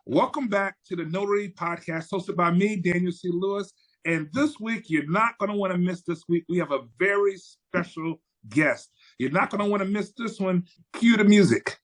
Welcome back to the Notary Podcast, hosted by me, Daniel C. Lewis. And this week, you're not going to want to miss this week. We have a very special guest. You're not going to want to miss this one. Cue the music.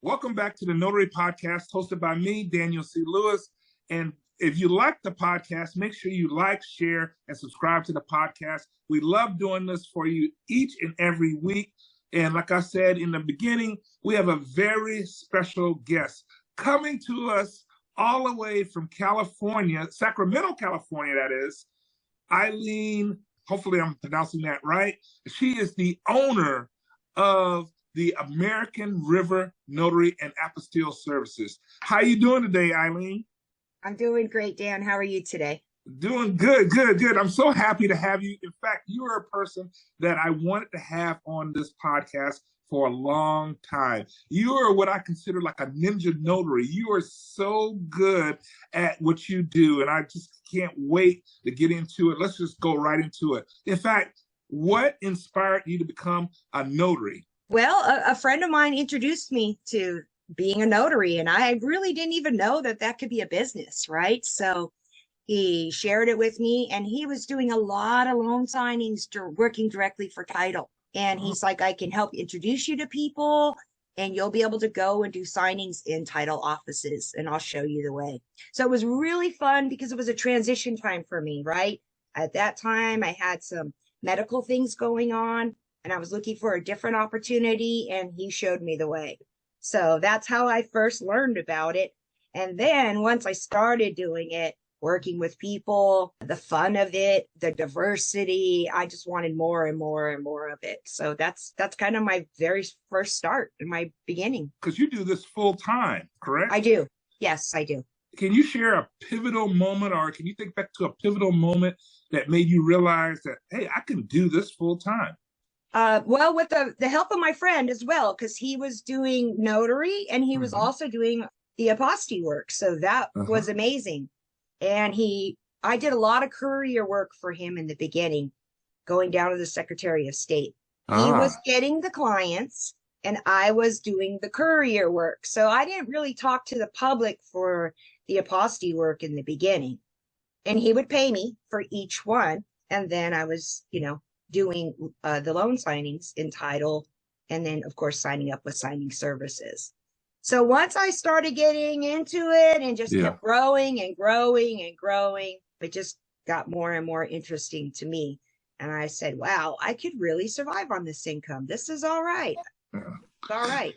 Welcome back to the Notary Podcast, hosted by me, Daniel C. Lewis. And if you like the podcast, make sure you like, share, and subscribe to the podcast. We love doing this for you each and every week. And like I said in the beginning, we have a very special guest coming to us all the way from California, Sacramento, California, that is, Eileen. Hopefully I'm pronouncing that right. She is the owner of the American River Notary and Apostille Services. How you doing today, Eileen? I'm doing great, Dan. How are you today? Doing good, good. I'm so happy to have you. In fact, you are a person that I wanted to have on this podcast for a long time. You are what I consider like a ninja notary. You are so good at what you do, and I just can't wait to get into it. Let's just go right into it. In fact, what inspired you to become a notary? Well, a friend of mine introduced me to being a notary, and I really didn't even know that could be a business, right? So he shared it with me, and he was doing a lot of loan signings, working directly for title. And he's like, I can help introduce you to people, and you'll be able to go and do signings in title offices, and I'll show you the way. So it was really fun because it was a transition time for me, right? At that time, I had some medical things going on, and I was looking for a different opportunity, and he showed me the way. So that's how I first learned about it. And then once I started doing it, working with people, the fun of it, the diversity, I just wanted more and more and more of it. So that's kind of my very first start in my beginning. Because you do this full time, correct? I do. Yes, I do. Can you share a pivotal moment, or can you think back to a pivotal moment that made you realize that, hey, I can do this full time? Well, with the help of my friend as well, because he was doing notary and he was also doing the Apostille work. So that was amazing. And I did a lot of courier work for him in the beginning, going down to the Secretary of State. He was getting the clients and I was doing the courier work. So I didn't really talk to the public for the Apostille work in the beginning. And he would pay me for each one. And then I was, doing the loan signings in title, and then of course signing up with signing services. So once I started getting into it and just kept growing and growing and growing, it just got more and more interesting to me. And I said, wow, I could really survive on this income. This is all right. It's all right.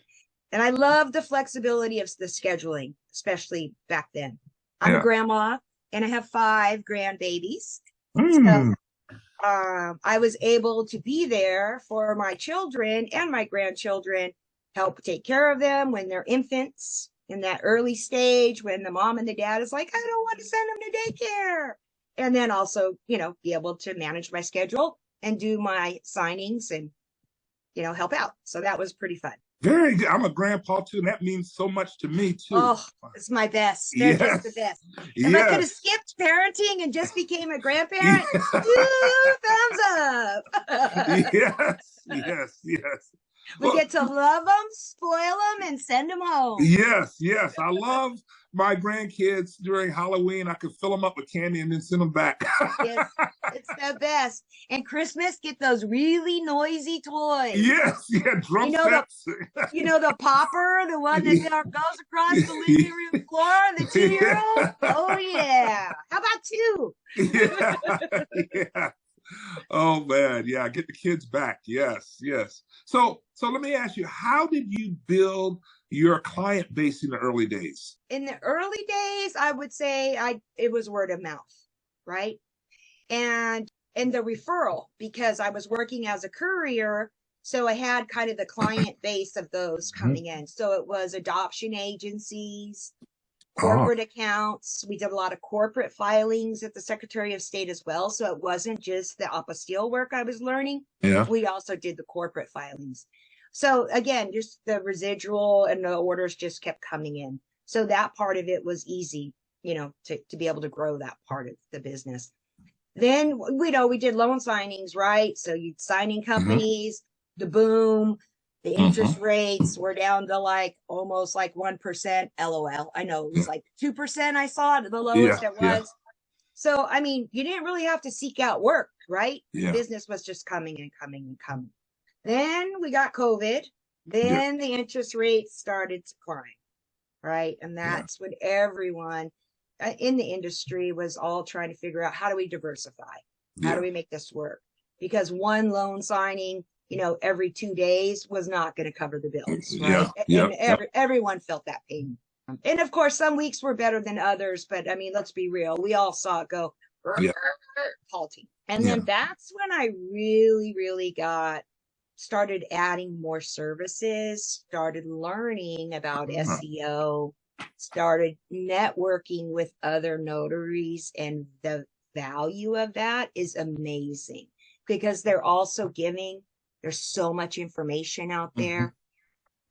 And I love the flexibility of the scheduling, especially back then. I'm a grandma and I have 5 grandbabies. So I was able to be there for my children and my grandchildren, help take care of them when they're infants in that early stage, when the mom and the dad is like, I don't want to send them to daycare. And then also, be able to manage my schedule and do my signings and, help out. So that was pretty fun. Very good. I'm a grandpa too, and that means so much to me too. Oh, it's my best. They're just the best. If I could have skipped parenting and just became a grandparent, 2 thumbs up. Yes. We get to love them, spoil them, and send them home. Yes. I love my grandkids during Halloween. I could fill them up with candy and then send them back. Yes, it's the best. And Christmas, get those really noisy toys. Yes, drum sets. The popper, the one that goes across the living room floor, the 2-year-old. Oh, yeah. How about 2? Yeah. Oh, man. Yeah, get the kids back. Yes. So let me ask you, how did you build your client base in the early days? In the early days, I would say it was word of mouth, right? And the referral, because I was working as a courier, so I had kind of the client base of those coming in. So it was adoption agencies, corporate accounts. We did a lot of corporate filings at the Secretary of State as well. So it wasn't just the apostille work I was learning. Yeah. We also did the corporate filings. So again, just the residual and the orders just kept coming in. So that part of it was easy, you know, to be able to grow that part of the business. Then, you know, we did loan signings, right? So you'd signing companies, the boom, the interest rates were down to like almost like 1%. LOL. I know it was like 2%. I saw it, the lowest it was. Yeah. So, I mean, you didn't really have to seek out work, right? Yeah. Business was just coming and coming and coming. Then we got COVID. Then the interest rates started to climb, right? And that's when everyone in the industry was all trying to figure out, how do we diversify? How do we make this work? Because one loan signing, you know, every 2 days was not going to cover the bills, right? And everyone felt that pain. And of course, some weeks were better than others, but I mean, let's be real. We all saw it go halting. And then that's when I really started adding more services, started learning about SEO, started networking with other notaries, and the value of that is amazing because they're also giving, there's so much information out there.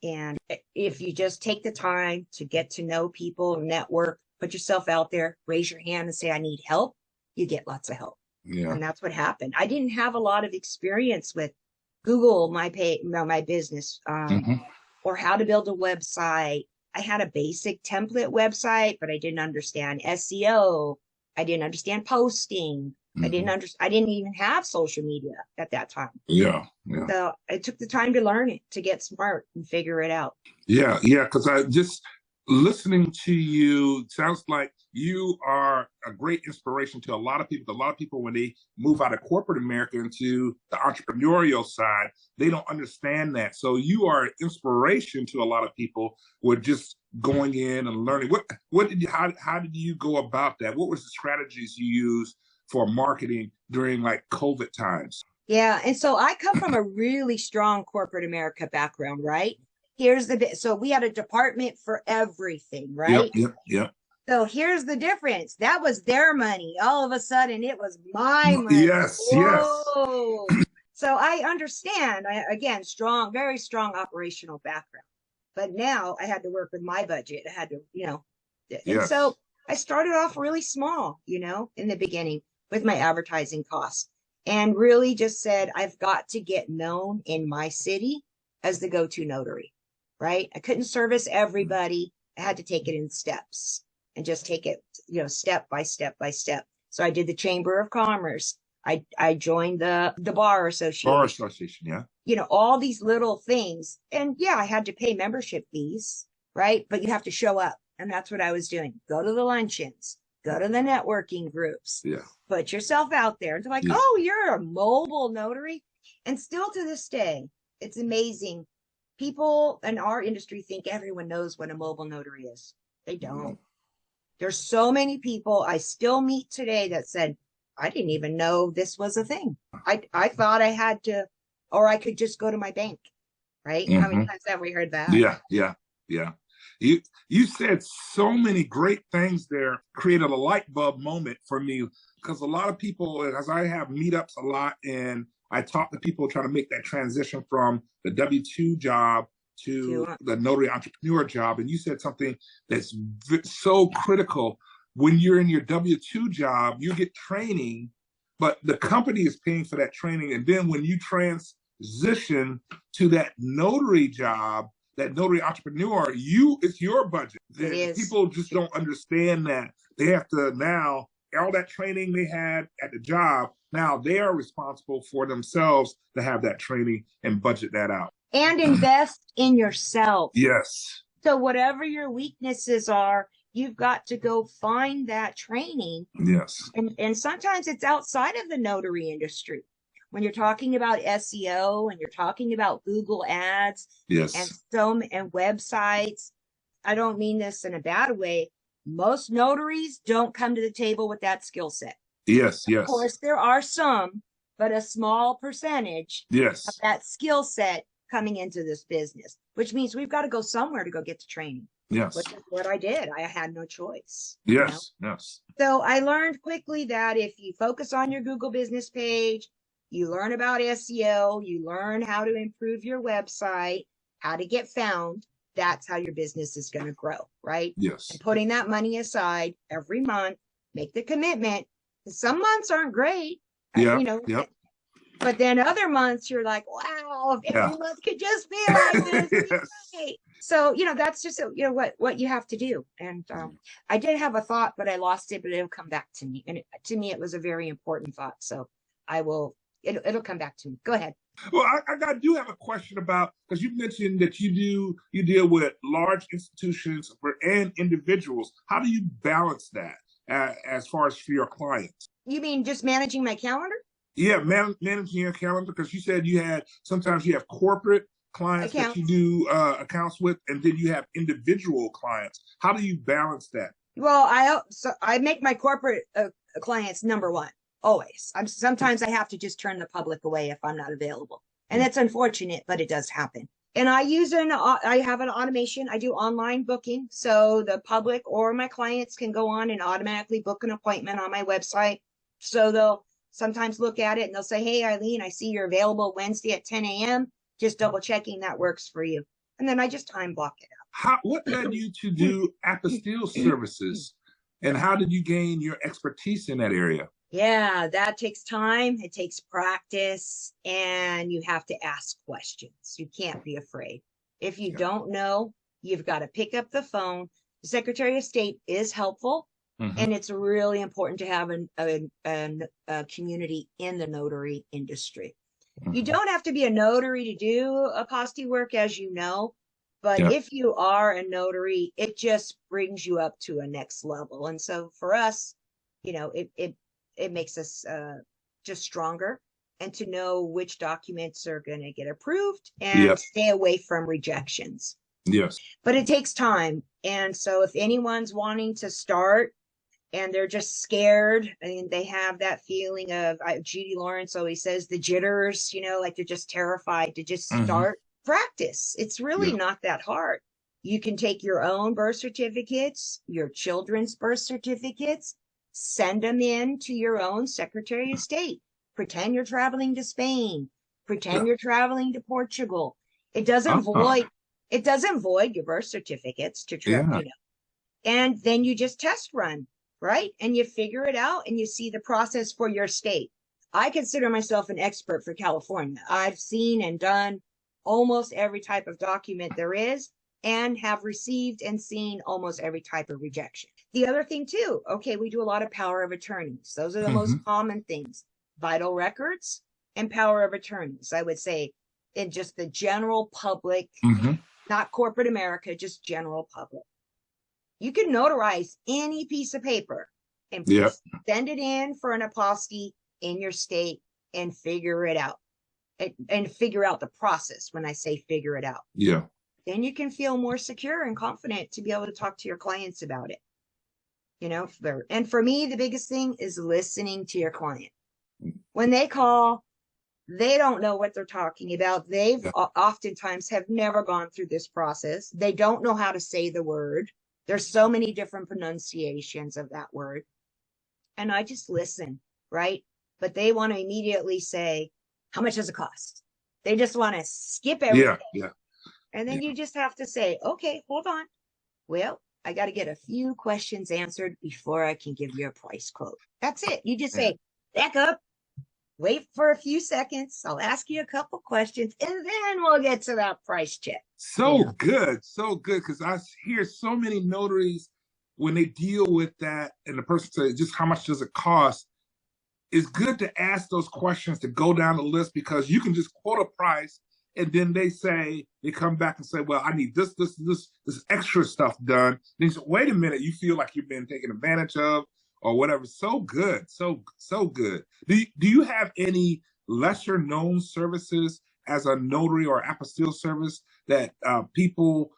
And if you just take the time to get to know people, network, put yourself out there, raise your hand and say, I need help, you get lots of help. Yeah. And that's what happened. I didn't have a lot of experience with Google, my business, or how to build a website. I had a basic template website, but I didn't understand SEO. I didn't understand posting. I didn't even have social media at that time. Yeah. So I took the time to learn it, to get smart and figure it out. Yeah. Because I just listening to you, sounds like you are a great inspiration to a lot of people. A lot of people, when they move out of corporate America into the entrepreneurial side, they don't understand that. So you are an inspiration to a lot of people who are just going in and learning. How did you go about that? What was the strategies you used for marketing during like COVID times? Yeah. And so I come from a really strong corporate America background, right? So we had a department for everything, right? Yep. So here's the difference. That was their money. All of a sudden it was my money. Yes. So I understand, again, very strong operational background. But now I had to work with my budget. I had to, and so I started off really small, in the beginning with my advertising costs, and really just said, I've got to get known in my city as the go-to notary, right? I couldn't service everybody. I had to take it in steps and just take it, step by step by step. So I did the Chamber of Commerce. I joined the Bar Association. All these little things. And I had to pay membership fees, right? But you have to show up. And that's what I was doing. Go to the luncheons, go to the networking groups, put yourself out there. And they're like, oh, you're a mobile notary. And still to this day, it's amazing. People in our industry think everyone knows what a mobile notary is. They don't. There's so many people I still meet today that said, I didn't even know this was a thing. I thought I had to, or I could just go to my bank, right? How many times have we heard that? Yeah. You said so many great things there, created a light bulb moment for me, because a lot of people, as I have meetups a lot, and I talk to people trying to make that transition from the W-2 job to the notary entrepreneur job. And you said something that's so critical. When you're in your W-2 job, you get training, but the company is paying for that training. And then when you transition to that notary job, that notary entrepreneur, it's your budget. People just don't understand that. They have to now, all that training they had at the job, now they are responsible for themselves to have that training and budget that out. And invest in yourself. Yes. So whatever your weaknesses are, you've got to go find that training. Yes. And sometimes it's outside of the notary industry. When you're talking about SEO and you're talking about Google ads and websites, I don't mean this in a bad way. Most notaries don't come to the table with that skill set. Yes. Of course, there are some, but a small percentage of that skill set coming into this business, which means we've got to go somewhere to go get the training. Yes. which is what I did. I had no choice. Yes. Yes. So I learned quickly that if you focus on your Google business page, you learn about SEO, you learn how to improve your website, how to get found, that's how your business is going to grow, right? Yes. And putting that money aside every month, make the commitment. Some months aren't great, Yep. But then other months you're like, wow, if every month could just be like this. Yes. Right. So, that's just, what you have to do. And I did have a thought, but I lost it, but it'll come back to me. And to me, it was a very important thought. So it'll come back to me. Go ahead. Well, I do have a question about, because you mentioned that you deal with large institutions and individuals. How do you balance that as far as for your clients? You mean just managing my calendar? Yeah, managing your calendar, because you said sometimes you have corporate clients that you do accounts with, and then you have individual clients. How do you balance that? Well, I make my corporate clients number one, always. Sometimes I have to just turn the public away if I'm not available. And that's unfortunate, but it does happen. And I have an automation. I do online booking. So the public or my clients can go on and automatically book an appointment on my website. So they'll sometimes look at it and they'll say, hey, Eileen, I see you're available Wednesday at 10 a.m. Just double checking that works for you. And then I just time block it out. What led you to do Apostille services? And how did you gain your expertise in that area? Yeah, that takes time. It takes practice, and you have to ask questions. You can't be afraid. If you don't know, you've got to pick up the phone. The Secretary of State is helpful, and it's really important to have a community in the notary industry. You don't have to be a notary to do apostille work, as you know, but if you are a notary, it just brings you up to a next level. And so for us, it makes us just stronger, and to know which documents are going to get approved and stay away from rejections. Yes. But it takes time. And so if anyone's wanting to start and they're just scared, and they have that feeling of, Judy Lawrence always says, the jitters, like they're just terrified to just start, practice. It's really not that hard. You can take your own birth certificates, your children's birth certificates, send them in to your own Secretary of State. Pretend you're traveling to Spain. Pretend you're traveling to Portugal. It doesn't void your birth certificates to travel, And then you just test run, right? And you figure it out, and you see the process for your state. I consider myself an expert for California. I've seen and done almost every type of document there is, and have received and seen almost every type of rejection. The other thing too, we do a lot of power of attorneys. Those are the most common things. Vital records and power of attorneys, I would say, in just the general public, not corporate America, just general public. You can notarize any piece of paper and send it in for an apostille in your state and figure it out. And figure out the process. When I say figure it out. Yeah. Then you can feel more secure and confident to be able to talk to your clients about it. And for me, the biggest thing is listening to your client. When they call, they don't know what they're talking about. They've oftentimes have never gone through this process. They don't know how to say the word. There's so many different pronunciations of that word. And I just listen, right? But they want to immediately say, how much does it cost? They just want to skip everything. Yeah. And then you just have to say, okay, hold on. Well, I got to get a few questions answered before I can give you a price quote. That's it. You just say, back up, wait for a few seconds. I'll ask you a couple questions, and then we'll get to that price check. So good. Because I hear so many notaries, when they deal with that, and the person says, just how much does it cost? It's good to ask those questions, to go down the list, because you can just quote a price, and then they come back and say, well, I need this extra stuff done. Then you say, wait a minute, you feel like you've been taken advantage of or whatever. So good. So good. Do you have any lesser known services as a notary or apostille service that people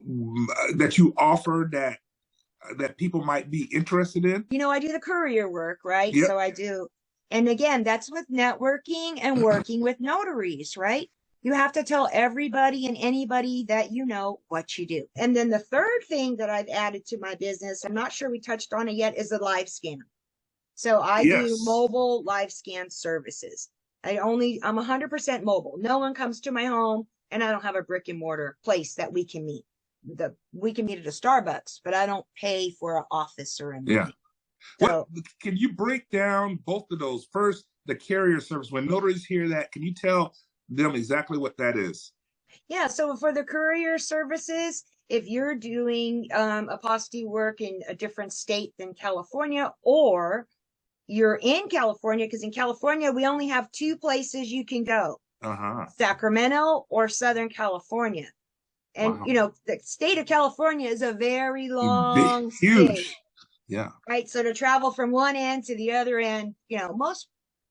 that you offer that people might be interested in? I do the courier work, right? So I do. And again, that's with networking and working with notaries, right? You have to tell everybody and anybody that you know what you do. And then the third thing that I've added to my business, I'm not sure we touched on it yet, is the live scan. So I do Yes. mobile live scan services. I'm 100% mobile. No one comes to my home, and I don't have a brick and mortar place that we can meet. We can meet at a Starbucks, but I don't pay for an office or anything. Yeah. So, Can you break down both of those? First, the carrier service. When notaries hear that, can you tell them exactly what that is? yeah. So for the courier services, if you're doing apostille work in a different state than California, or you're in California, because in California, we only have two places you can go, Sacramento or Southern California. And, Wow. The state of California is a very long Huge. state. Yeah. Right. So to travel from one end to the other end,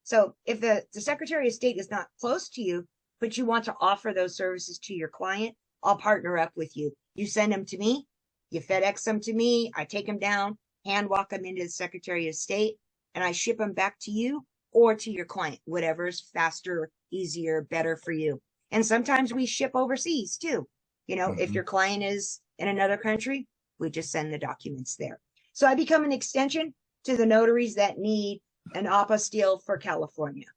so if the Secretary of State is not close to you, but you want to offer those services to your client, I'll partner up with you. You send them to me, you FedEx them to me, I take them down, hand walk them into the Secretary of State, and I ship them back to you or to your client, whatever is faster, easier, better for you. And sometimes we ship overseas too. If your client is in another country, we just send the documents there. So I become an extension to the notaries that need an apostille for California.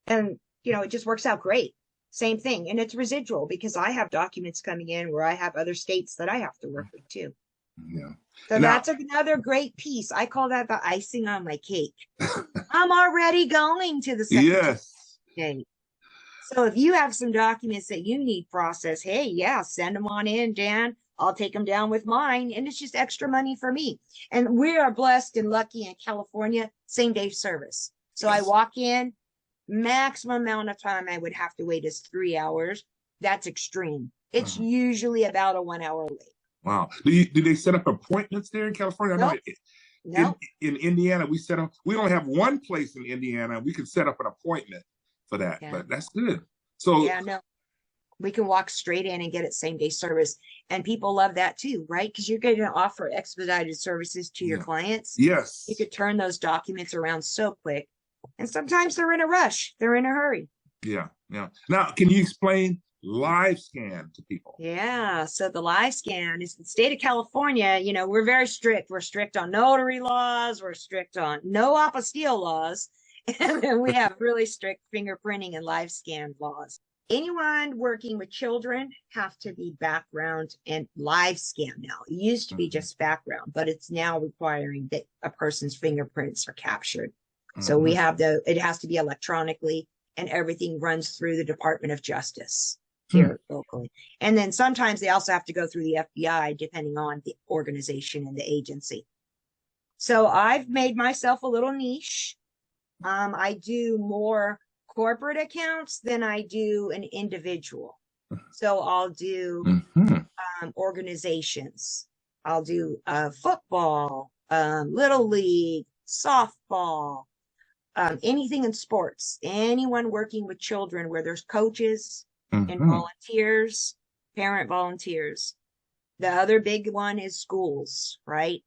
And, it just works out great. Same thing. And it's residual because I have documents coming in where I have other states that I have to work with too. Yeah. So that's another great piece. I call that the icing on my cake. I'm already going to the Secretary of State. So if you have some documents that you need processed, hey, yeah, send them on in, Dan. I'll take them down with mine. And it's just extra money for me. And we are blessed and lucky in California, same day service. So I walk in, maximum amount of time I would have to wait is 3 hours. That's extreme. It's usually about a 1 hour late. Wow. Do they set up appointments there in California? Nope. No. In Indiana, we only have one place in Indiana. We can set up an appointment for that, but that's good. So we can walk straight in and get it same day service. And people love that too, right? Because you're going to offer expedited services to your clients. Yes. You could turn those documents around so quick. And sometimes they're in a rush. They're in a hurry. Yeah. Yeah. Now, can you explain live scan to people? Yeah. So the live scan is the state of California. We're very strict. We're strict on notary laws. We're strict on no apostille laws. And then we have really strict fingerprinting and live scan laws. Anyone working with children have to be background and live scan now. It used to be just background, but it's now requiring that a person's fingerprints are captured. So we have it has to be electronically, and everything runs through the Department of Justice here locally. And then sometimes they also have to go through the FBI, depending on the organization and the agency. So I've made myself a little niche. I do more corporate accounts than I do an individual. So I'll do organizations. I'll do football, little league, softball, anything in sports, anyone working with children where there's coaches and volunteers, parent volunteers. The other big one is schools, right?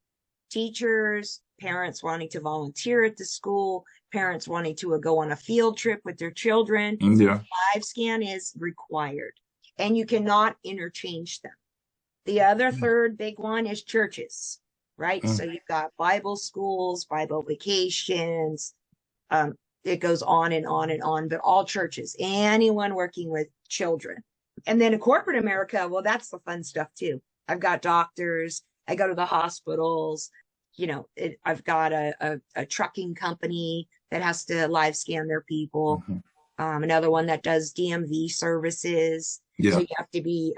Teachers, parents wanting to volunteer at the school, parents wanting to go on a field trip with their children. Yeah. Live scan is required, and you cannot interchange them. The other third big one is churches, right? So you've got Bible schools, Bible vacations. It goes on and on and on, but all churches, anyone working with children. And then in corporate America, well, that's the fun stuff too. I've got doctors. I go to the hospitals. I've got a trucking company that has to live scan their people. Another one that does DMV services. Yeah. So you have to be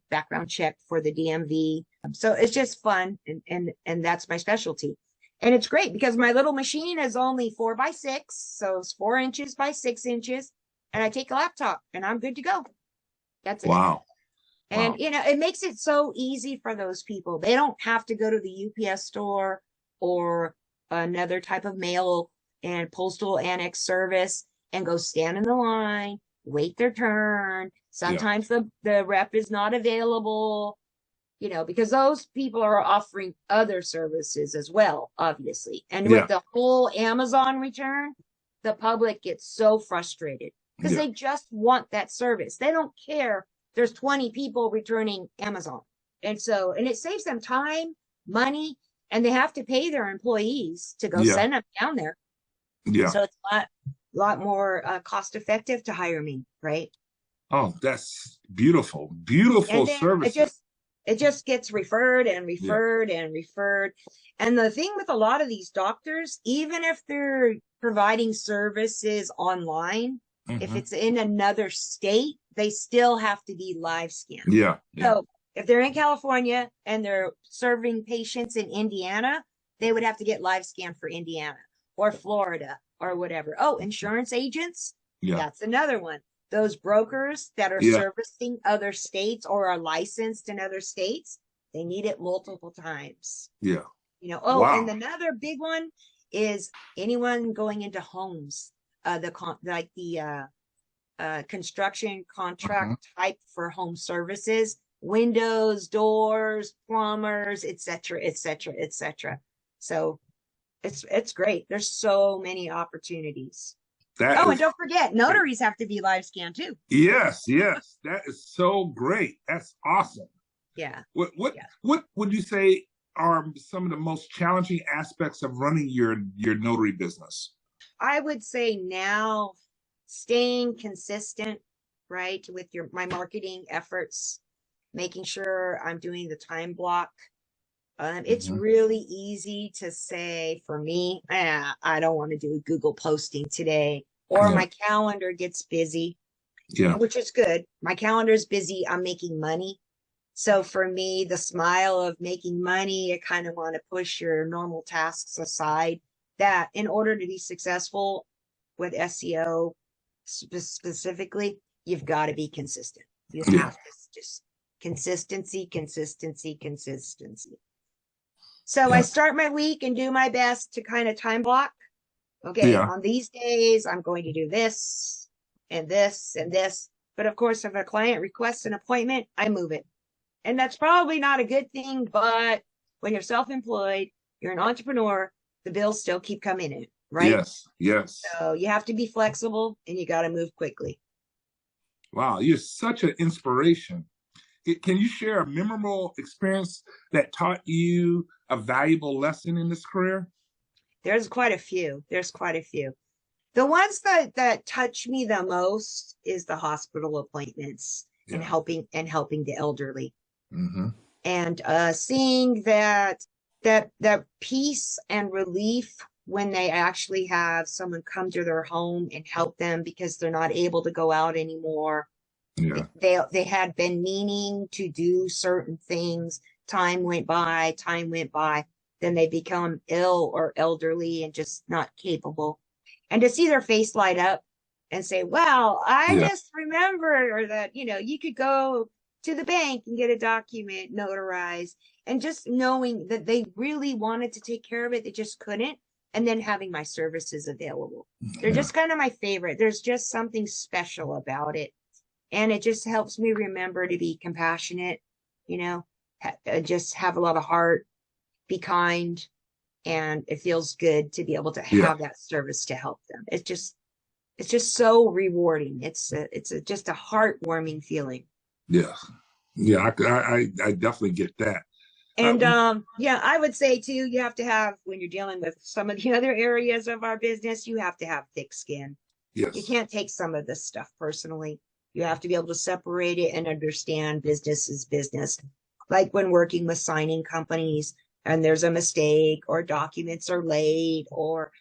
background checked for the DMV. So it's just fun. And that's my specialty. And it's great because my little machine is only 4x6. So it's 4 inches by 6 inches. And I take a laptop and I'm good to go. That's it. Wow. And, it makes it so easy for those people. They don't have to go to the UPS store or another type of mail and postal annex service and go stand in the line, wait their turn. Sometimes the rep is not available, because those people are offering other services as well, obviously. And with the whole Amazon return, the public gets so frustrated. because they just want that service. They don't care. There's 20 people returning Amazon. And it saves them time, money, and they have to pay their employees to go send them down there. Yeah. So it's a lot more cost effective to hire me, right? Oh, that's beautiful. Beautiful service. It just gets referred and referred and referred. And the thing with a lot of these doctors, even if they're providing services online, if it's in another state, they still have to be live scanned. Yeah. So if they're in California and they're serving patients in Indiana, they would have to get live scanned for Indiana or Florida or whatever. Oh, insurance agents. Yeah. That's another one. Those brokers that are servicing other states or are licensed in other states, they need it multiple times. Yeah. And another big one is anyone going into homes, construction contract type for home services, windows, doors, plumbers, et cetera, et cetera, et cetera. So it's great. There's so many opportunities. And don't forget, notaries have to be live scanned too. Yes. That is so great. That's awesome. Yeah. What would you say are some of the most challenging aspects of running your notary business? I would say now staying consistent, right, with my marketing efforts, making sure I'm doing the time block. It's really easy to say for me, I don't want to do Google posting today, or my calendar gets busy, which is good. My calendar is busy. I'm making money. So for me, the smile of making money, you kind of want to push your normal tasks aside. That in order to be successful with SEO specifically, you've got to be consistent. You have to just consistency. So I start my week and do my best to kind of time block. Okay, on these days, I'm going to do this and this and this. But of course, if a client requests an appointment, I move it. And that's probably not a good thing, but when you're self-employed, you're an entrepreneur, the bills still keep coming in, right? Yes. So you have to be flexible and you got to move quickly. Wow, you're such an inspiration. Can you share a memorable experience that taught you a valuable lesson in this career? There's quite a few. The ones that touch me the most is the hospital appointments and helping the elderly. And seeing that peace and relief when they actually have someone come to their home and help them because they're not able to go out anymore. They had been meaning to do certain things. Time went by, then they become ill or elderly and just not capable. And to see their face light up and say, well, I just remember that, you could go to the bank and get a document notarized, and just knowing that they really wanted to take care of it, they just couldn't. And then having my services available. They're just kind of my favorite. There's just something special about it. And it just helps me remember to be compassionate, just have a lot of heart, be kind. And it feels good to be able to have that service to help them. It's just so rewarding. It's just a heartwarming feeling. I definitely get that. And I would say too, you have to have, when you're dealing with some of the other areas of our business, you have to have thick skin. You can't take some of this stuff personally. You have to be able to separate it and understand business is business. Like when working with signing companies and there's a mistake or documents are late or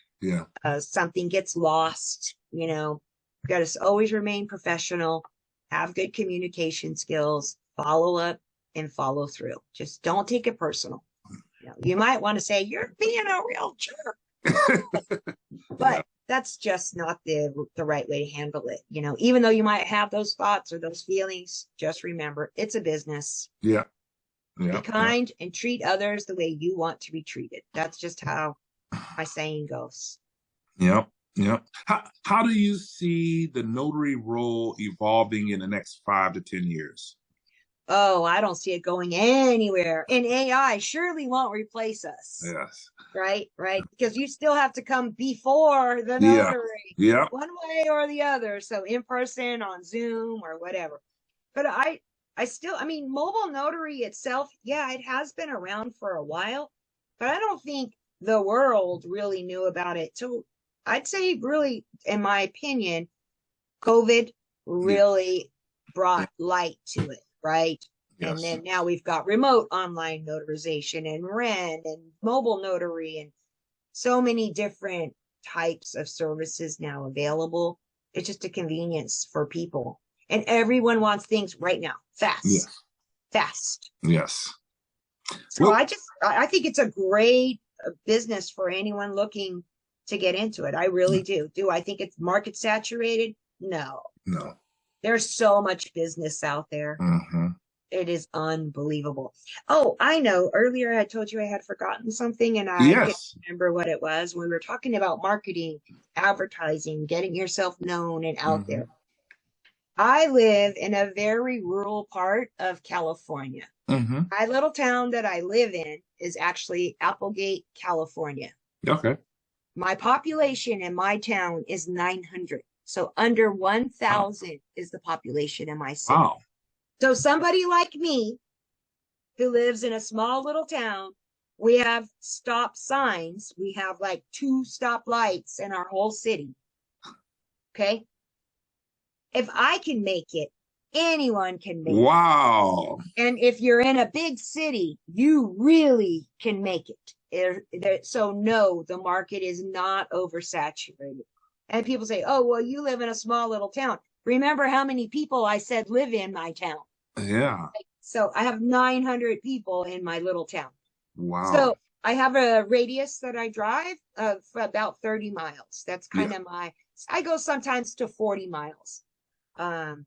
something gets lost, you got to always remain professional, have good communication skills, follow up and follow through. Just don't take it personal. You might want to say you're being a real jerk, but that's just not the right way to handle it. Even though you might have those thoughts or those feelings, just remember it's a business. Be kind and treat others the way you want to be treated. That's just how my saying goes. How do you see the notary role evolving in the next 5 to 10 years? Oh, I don't see it going anywhere. And AI surely won't replace us. Yes. Right, right. Because you still have to come before the Yeah. notary, Yeah. one way or the other. So in person, on Zoom, or whatever. But I mean, mobile notary itself, yeah, it has been around for a while, but I don't think the world really knew about it. So I'd say, really, in my opinion, COVID Yeah. really brought light to it, right? And Yes. then now we've got remote online notarization and REN and mobile notary and so many different types of services now available. It's just a convenience for people. And everyone wants things right now, fast, Yes. fast. Yes. So Well, I think it's a great business for anyone looking to get into it. I really do. Do I think it's market saturated? No. no. There's so much business out there. Mm-hmm. It is unbelievable. Oh, I know. Earlier I told you I had forgotten something and I couldn't Yes. remember what it was. We were talking about marketing, advertising, getting yourself known and out Mm-hmm. there. I live in a very rural part of California. Mm-hmm. My little town that I live in is actually Applegate, California. Okay. My population in my town is 900. So under 1,000 is the population in my city. Wow. So somebody like me who lives in a small little town, we have stop signs. We have like 2 stop lights in our whole city. Okay. If I can make it, anyone can make it. Wow. And if you're in a big city, you really can make it. So no, the market is not oversaturated. And people say, oh, well, you live in a small little town. Remember how many people I said live in my town? Yeah. So I have 900 people in my little town. Wow. So I have a radius that I drive of about 30 miles. That's kind of I go sometimes to 40 miles. And,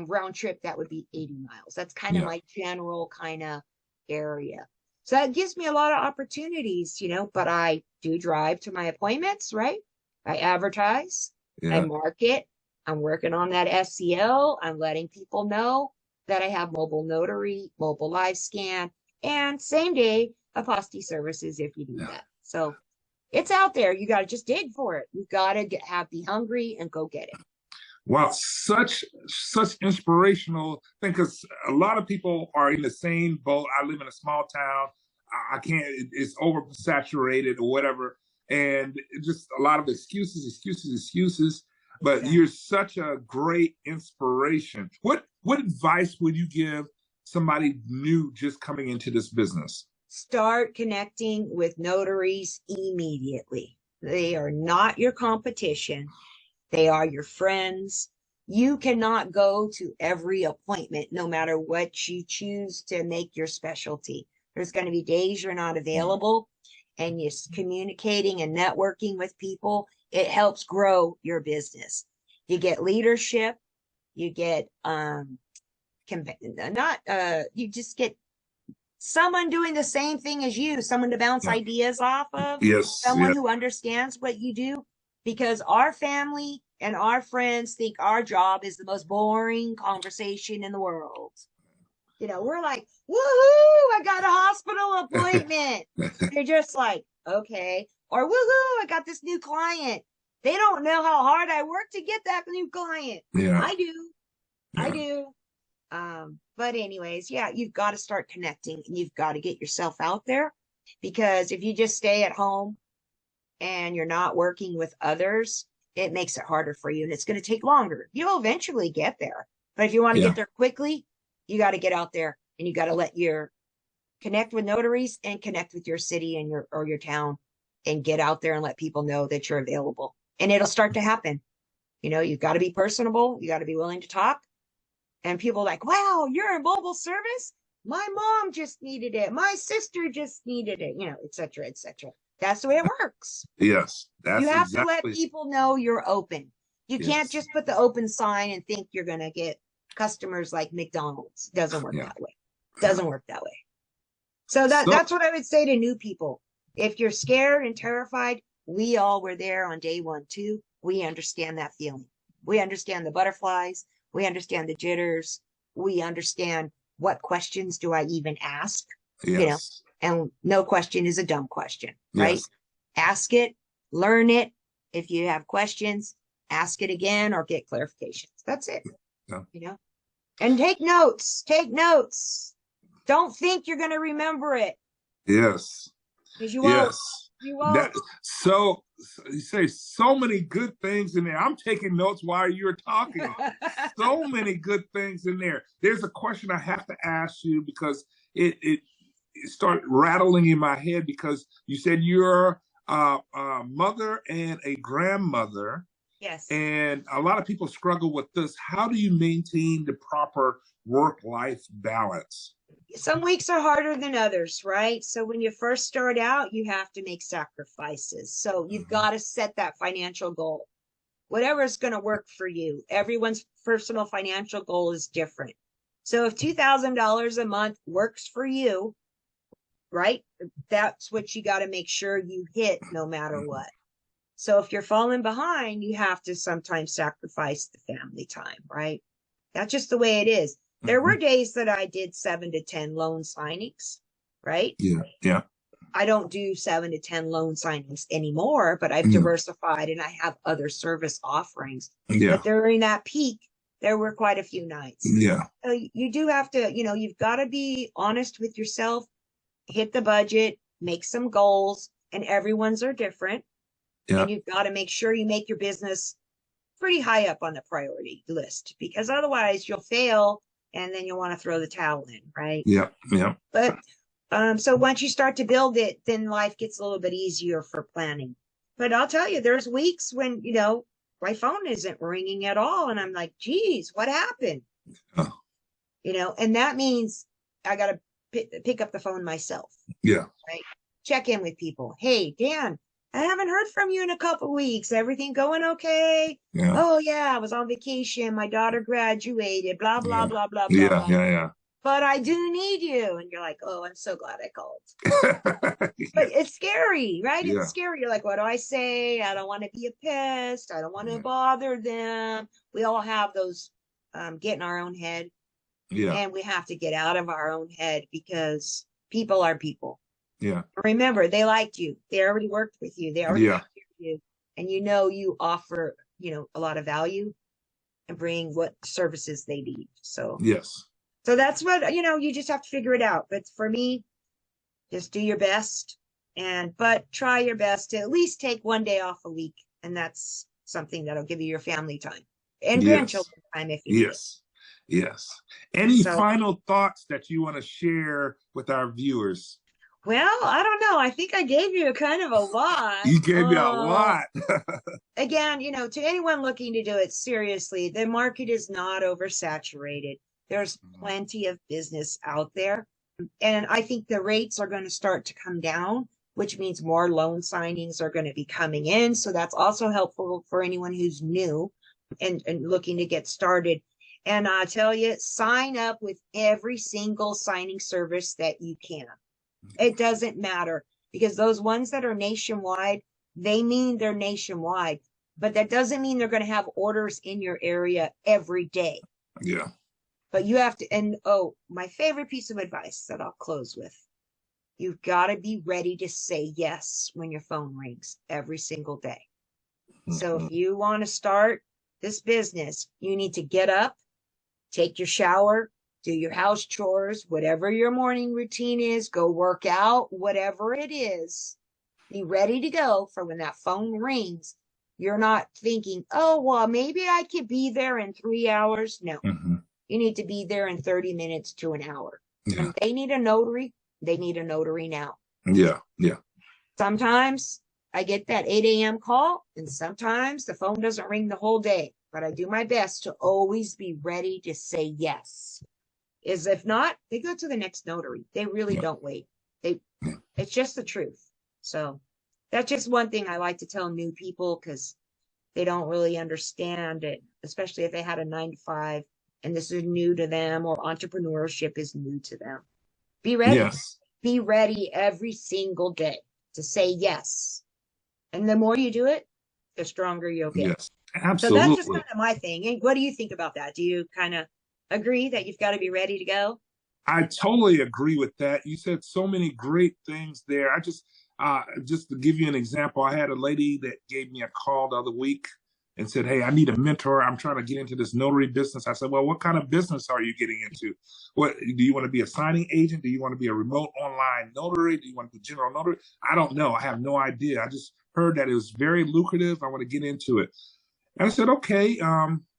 round trip, that would be 80 miles. That's kind of my general kind of area. So that gives me a lot of opportunities, but I do drive to my appointments, right? I advertise, I market, I'm working on that SEO. I'm letting people know that I have mobile notary, mobile live scan, and same day apostille services if you do that. So it's out there. You got to just dig for it. You got to be hungry and go get it. Wow, such inspirational thing, because a lot of people are in the same boat. I live in a small town. I can't, it's oversaturated or whatever. And just a lot of excuses. But you're such a great inspiration. What advice would you give somebody new just coming into this business? Start connecting with notaries immediately. They are not your competition. They are your friends. You cannot go to every appointment, no matter what you choose to make your specialty. There's going to be days you're not available, and you're communicating and networking with people. It helps grow your business. You get leadership. You get, you just get someone doing the same thing as you, someone to bounce ideas off of. Someone who understands what you do. Because our family and our friends think our job is the most boring conversation in the world. We're like, woohoo, I got a hospital appointment. They're just like, okay. Or woohoo, I got this new client. They don't know how hard I work to get that new client. Yeah. I do. But anyways, you've got to start connecting and you've got to get yourself out there, because if you just stay at home and you're not working with others, it makes it harder for you and it's going to take longer. You'll eventually get there. But if you want to get there quickly, you got to get out there and you got to connect with notaries and connect with your city and your town, and get out there and let people know that you're available, and it'll start to happen. You've got to be personable. You got to be willing to talk, and people are like, wow, you're a mobile service. My mom just needed it. My sister just needed it, et cetera, et cetera. That's the way it works. Yes. You have to let people know you're open. You can't just put the open sign and think you're going to get customers like McDonald's. Doesn't work that way. Doesn't work that way. So that's what I would say to new people. If you're scared and terrified, we all were there on day 1, too. We understand that feeling. We understand the butterflies. We understand the jitters. we understand what questions do I even ask, Yes. and no question is a dumb question, right? Yes. Ask it, learn it. If you have questions, ask it again or get clarifications. That's it, Yeah. and take notes, Don't think you're going to remember it. Yes. Because you won't. Yes. You won't. So you say so many good things in there. I'm taking notes while you're talking. So many good things in there. There's a question I have to ask you because it started rattling in my head because you said you're a mother and a grandmother. Yes. And a lot of people struggle with this. How do you maintain the proper work-life balance? Some weeks are harder than others, right? So when you first start out, you have to make sacrifices. So you've got to set that financial goal. Whatever is going to work for you. Everyone's personal financial goal is different. So if $2,000 a month works for you, right? That's what you got to make sure you hit no matter what. So if you're falling behind, you have to sometimes sacrifice the family time, right? That's just the way it is. There were days that I did 7 to 10 loan signings, right? Yeah. I don't do 7 to 10 loan signings anymore, but I've diversified and I have other service offerings. Yeah. But during that peak, there were quite a few nights. Yeah. So you do have to, you've got to be honest with yourself, hit the budget, make some goals, and everyone's are different. Yeah. And you've got to make sure you make your business pretty high up on the priority list, because otherwise you'll fail and then you'll want to throw the towel in, right? Yeah. But so once you start to build it, then life gets a little bit easier for planning. But I'll tell you, there's weeks when, my phone isn't ringing at all. And I'm like, geez, what happened? Oh. And that means I got to pick up the phone myself. Yeah. Right. Check in with people. Hey, Dan, I haven't heard from you in a couple weeks. Everything going okay? Yeah. Oh, yeah, I was on vacation. My daughter graduated, blah, blah, blah, blah, blah, yeah, blah. Yeah. But I do need you. And you're like, oh, I'm so glad I called. But it's scary, right? Yeah. It's scary. You're like, what do I say? I don't want to be a pest. I don't want to bother them. We all have those get in our own head. Yeah. And we have to get out of our own head because people are people. Yeah. Remember, they liked you. They already worked with you. They already hired you. And you offer, a lot of value and bring what services they need. So yes. So that's what, you just have to figure it out. But for me, just do your best but try your best to at least take one day off a week. And that's something that'll give you your family time and grandchildren time if you need. Yes. Any final thoughts that you want to share with our viewers? Well, I don't know. I think I gave you kind of a lot. You gave me a lot. Again, to anyone looking to do it seriously, the market is not oversaturated. There's plenty of business out there. And I think the rates are going to start to come down, which means more loan signings are going to be coming in. So that's also helpful for anyone who's new and looking to get started. And I tell you, sign up with every single signing service that you can. It doesn't matter, because those ones that are nationwide, they mean they're nationwide, but that doesn't mean they're going to have orders in your area every day. Yeah. But you have to, and my favorite piece of advice that I'll close with, you've got to be ready to say yes when your phone rings every single day. So if you want to start this business, you need to get up, take your shower, do your house chores, whatever your morning routine is, go work out, whatever it is, be ready to go for when that phone rings. You're not thinking, oh, well, maybe I could be there in 3 hours. No, you need to be there in 30 minutes to an hour. Yeah. When they need a notary, they need a notary now. Yeah. Sometimes I get that 8 a.m. call, and sometimes the phone doesn't ring the whole day, but I do my best to always be ready to say yes. If not, they go to the next notary. They really don't wait. It's just the truth. So that's just one thing I like to tell new people, because they don't really understand it, especially if they had a 9-to-5 and this is new to them, or entrepreneurship is new to them. Be ready. Yes. Be ready every single day to say yes. And the more you do it, the stronger you'll get. Yes, absolutely. So that's just kind of my thing. And what do you think about that? Do you kind of agree that you've got to be ready to go? I totally agree with that. You said so many great things there. Just to give you an example, I had a lady that gave me a call the other week and said, "Hey, I need a mentor. I'm trying to get into this notary business." I said, "Well, what kind of business are you getting into? What do you want to be, a signing agent? Do you want to be a remote online notary? Do you want to be general notary? I don't know. I have no idea. I just heard that it was very lucrative. I want to get into it." And I said, "Okay,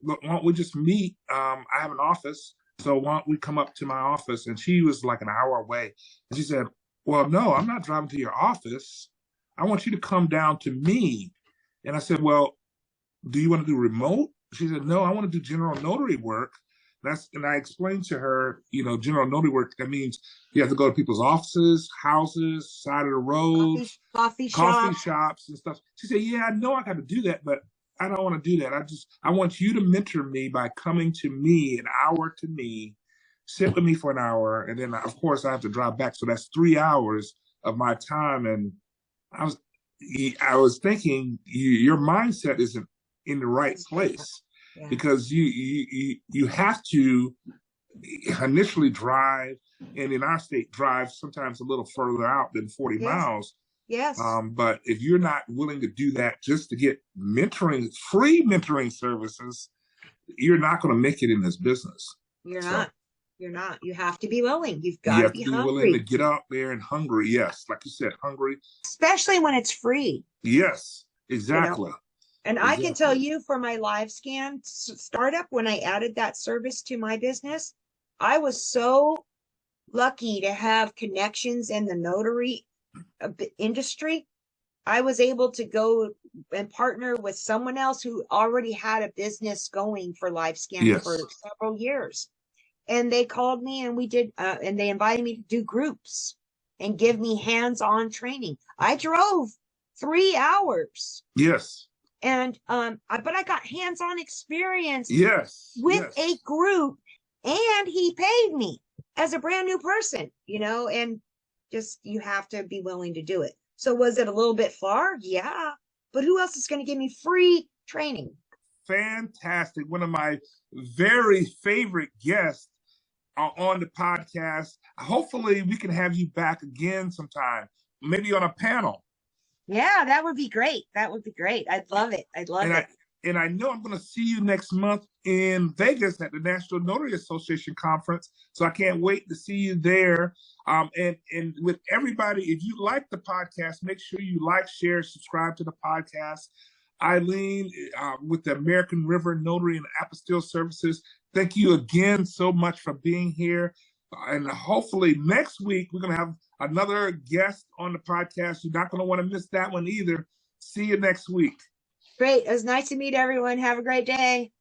look, why don't we just meet? I have an office, so why don't we come up to my office?" And she was like an hour away. And she said, "Well, no, I'm not driving to your office. I want you to come down to me." And I said, "Well, do you want to do remote?" She said, "No, I want to do general notary work." And I explained to her, general notary work, that means you have to go to people's offices, houses, side of the road, coffee shops and stuff. She said, "Yeah, I know I got to do that, but I don't want to do that. I want you to mentor me by coming to me, an hour to me, sit with me for an hour, and then of course I have to drive back. So that's 3 hours of my time." And I was thinking, your mindset isn't in the right place, because you have to initially drive, and in our state, drive sometimes a little further out than 40 miles. Yes. But if you're not willing to do that just to get free mentoring services, you're not going to make it in this business. You're not. You have to be willing. You've got to be hungry. Willing to get out there and hungry. Yes. Like you said, hungry. Especially when it's free. Yes, exactly. And I can tell you, for my live scan startup, when I added that service to my business, I was so lucky to have connections in the notary industry. I was able to go and partner with someone else who already had a business going for live scan for several years. And they called me, and we did, and they invited me to do groups and give me hands-on training. I drove 3 hours. Yes. And but I got hands-on experience with a group, and he paid me as a brand new person, and just, you have to be willing to do it. So was it a little bit far? Yeah. But who else is going to give me free training? Fantastic. One of my very favorite guests on the podcast. Hopefully we can have you back again sometime, maybe on a panel. Yeah, that would be great. I'd love it. And I know I'm going to see you next month in Vegas at the National Notary Association Conference. So I can't wait to see you there. And with everybody, if you like the podcast, make sure you like, share, subscribe to the podcast. Eileen, with the American River Notary and Apostille Services, thank you again so much for being here. And hopefully next week, we're going to have another guest on the podcast. You're not going to want to miss that one either. See you next week. Great. It was nice to meet everyone. Have a great day.